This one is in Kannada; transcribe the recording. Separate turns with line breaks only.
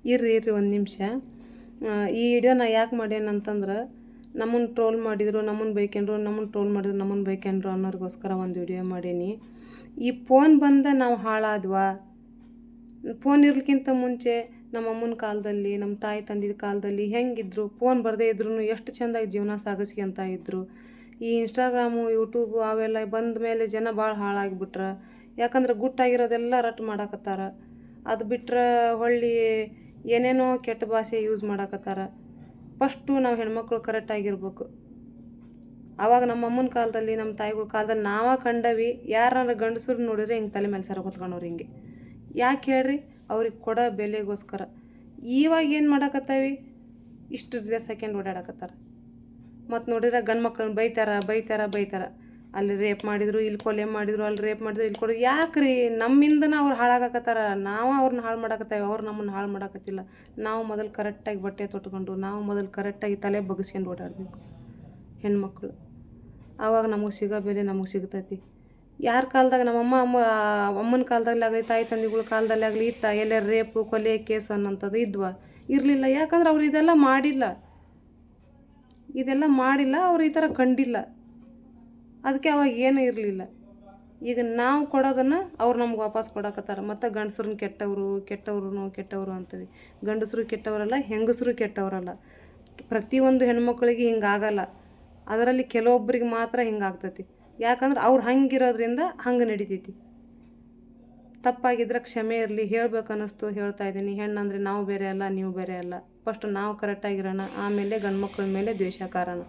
ಇರ್ರಿ ಒಂದು ನಿಮಿಷ. ಈ ವಿಡಿಯೋನ ಯಾಕೆ ಮಾಡ್ಯಾನಂತಂದ್ರೆ ನಮ್ಮನ್ನು ಟ್ರೋಲ್ ಮಾಡಿದ್ರು, ನಮ್ಮನ್ನು ಬೈಕೊಂಡ್ರು, ನಮ್ಮನ್ನು ಟ್ರೋಲ್ ಮಾಡಿದ್ರು, ನಮ್ಮನ್ನು ಬೈಕೊಂಡ್ರು ಅನ್ನೋರಿಗೋಸ್ಕರ ಒಂದು ವಿಡಿಯೋ ಮಾಡೀನಿ. ಈ ಫೋನ್ ಬಂದ ನಾವು ಹಾಳಾದ್ವಾ? ಫೋನ್ ಇರ್ಲಿಕ್ಕಿಂತ ಮುಂಚೆ ನಮ್ಮ ಅಮ್ಮನ ಕಾಲದಲ್ಲಿ, ನಮ್ಮ ತಾಯಿ ತಂದಿದ ಕಾಲದಲ್ಲಿ ಹೆಂಗಿದ್ರು, ಫೋನ್ ಬರದೇ ಇದ್ರೂ ಎಷ್ಟು ಚೆಂದಾಗಿ ಜೀವನ ಸಾಗಿಸ್ಕೊಂತ ಇದ್ರು. ಈ ಇನ್ಸ್ಟಾಗ್ರಾಮು, ಯೂಟ್ಯೂಬು ಅವೆಲ್ಲ ಬಂದ ಮೇಲೆ ಜನ ಭಾಳ ಹಾಳಾಗಿಬಿಟ್ರ. ಯಾಕಂದ್ರೆ ಗುಟ್ಟಾಗಿರೋದೆಲ್ಲ ರಟ್ಟು ಮಾಡಾಕತ್ತಾರ. ಅದು ಬಿಟ್ರೆ ಹೊಳ್ಳಿ ಏನೇನೋ ಕೆಟ್ಟ ಭಾಷೆ ಯೂಸ್ ಮಾಡಾಕತ್ತಾರ. ಫಸ್ಟು ನಾವು ಹೆಣ್ಮಕ್ಳು ಕರೆಕ್ಟಾಗಿರ್ಬೇಕು. ಆವಾಗ ನಮ್ಮ ಅಮ್ಮನ ಕಾಲದಲ್ಲಿ, ನಮ್ಮ ತಾಯಿಗಳ ಕಾಲದಲ್ಲಿ ನಾವೇ ಕಂಡವಿ. ಯಾರನ್ನ ಗಂಡಸರು ನೋಡಿದ್ರೆ ಹಿಂಗೆ ತಲೆ ಮೇಲೆ ಸರ ಹೊತ್ಕೊಂಡವ್ರು ಹಿಂಗೆ. ಯಾಕೆ ಹೇಳ್ರಿ? ಅವ್ರಿಗೆ ಕೊಡೋ ಬೆಲೆಗೋಸ್ಕರ. ಇವಾಗ ಏನು ಮಾಡಾಕತ್ತಾವಿ? ಇಷ್ಟು ಡ್ರೆಸ್ ಹಾಕ್ಯಂಡು ಓಡಾಡಕತ್ತಾರ. ಮತ್ತು ನೋಡಿದ್ರೆ ಗಂಡು ಮಕ್ಕಳನ್ನ ಬೈತಾರ. ಅಲ್ಲಿ ರೇಪ್ ಮಾಡಿದ್ರು, ಇಲ್ಲಿ ಕೊಲೆ ಮಾಡಿದ್ರು, ಅಲ್ಲಿ ರೇಪ್ ಮಾಡಿದ್ರು, ಇಲ್ಲಿ ಕೊಡು. ಯಾಕೆ ರೀ? ನಮ್ಮಿಂದನ ಅವ್ರು ಹಾಳಾಗಕತ್ತಾರ. ನಾವು ಅವ್ರನ್ನ ಹಾಳು ಮಾಡಾಕತ್ತೇವೆ, ಅವ್ರು ನಮ್ಮನ್ನು ಹಾಳು ಮಾಡಾಕತ್ತಿಲ್ಲ. ನಾವು ಮೊದಲು ಕರೆಕ್ಟಾಗಿ ಬಟ್ಟೆ ತೊಟ್ಕೊಂಡು, ನಾವು ಮೊದಲು ಕರೆಕ್ಟಾಗಿ ತಲೆ ಬಗ್ಸ್ಕೊಂಡು ಓಡಾಡಬೇಕು ಹೆಣ್ಮಕ್ಳು. ಆವಾಗ ನಮಗೆ ಸಿಗೋ ಬೆಲೆ ನಮಗೆ ಸಿಗ್ತೈತಿ. ಯಾರ ಕಾಲದಾಗ ಅಮ್ಮನ ಕಾಲದಲ್ಲಾಗಲಿ, ತಾಯಿ ತಂದೆಗಳ ಕಾಲದಲ್ಲಾಗಲಿ ಇತ್ತ ಎಲ್ಲ ರೇಪು, ಕೊಲೆ, ಕೇಸು ಅನ್ನೋಂಥದ್ದು ಇದ್ವಾ? ಇರಲಿಲ್ಲ. ಯಾಕಂದ್ರೆ ಅವ್ರು ಇದೆಲ್ಲ ಮಾಡಿಲ್ಲ. ಅವ್ರು ಈ ಥರ ಕಂಡಿಲ್ಲ. ಅದಕ್ಕೆ ಅವಾಗ ಏನೂ ಇರಲಿಲ್ಲ. ಈಗ ನಾವು ಕೊಡೋದನ್ನು ಅವ್ರು ನಮ್ಗೆ ವಾಪಸ್ ಕೊಡಕತ್ತಾರ. ಮತ್ತು ಗಂಡಸ್ರನ್ನ ಕೆಟ್ಟವರು ಅಂತೀವಿ. ಗಂಡಸರು ಕೆಟ್ಟವರಲ್ಲ, ಹೆಂಗಸರು ಕೆಟ್ಟವರಲ್ಲ. ಪ್ರತಿಯೊಂದು ಹೆಣ್ಮಕ್ಳಿಗೆ ಹಿಂಗಾಗಲ್ಲ. ಅದರಲ್ಲಿ ಕೆಲವೊಬ್ಬರಿಗೆ ಮಾತ್ರ ಹಿಂಗಾಗ್ತೈತಿ. ಯಾಕಂದ್ರೆ ಅವ್ರು ಹಂಗಿರೋದ್ರಿಂದ ಹಂಗೆ ನಡಿತೈತಿ. ತಪ್ಪಾಗಿದ್ರೆ ಕ್ಷಮೆ ಇರಲಿ. ಹೇಳ್ಬೇಕು ಅನ್ನಿಸ್ತು, ಹೇಳ್ತಾ ಇದ್ದೀನಿ. ಹೆಣ್ಣಂದರೆ ನಾವು ಬೇರೆ ಅಲ್ಲ, ನೀವು ಬೇರೆ ಅಲ್ಲ. ಫಸ್ಟ್ ನಾವು ಕರೆಕ್ಟಾಗಿರೋಣ, ಆಮೇಲೆ ಗಂಡು ಮಕ್ಕಳ ಮೇಲೆ ದ್ವೇಷ ಕಾರಣ.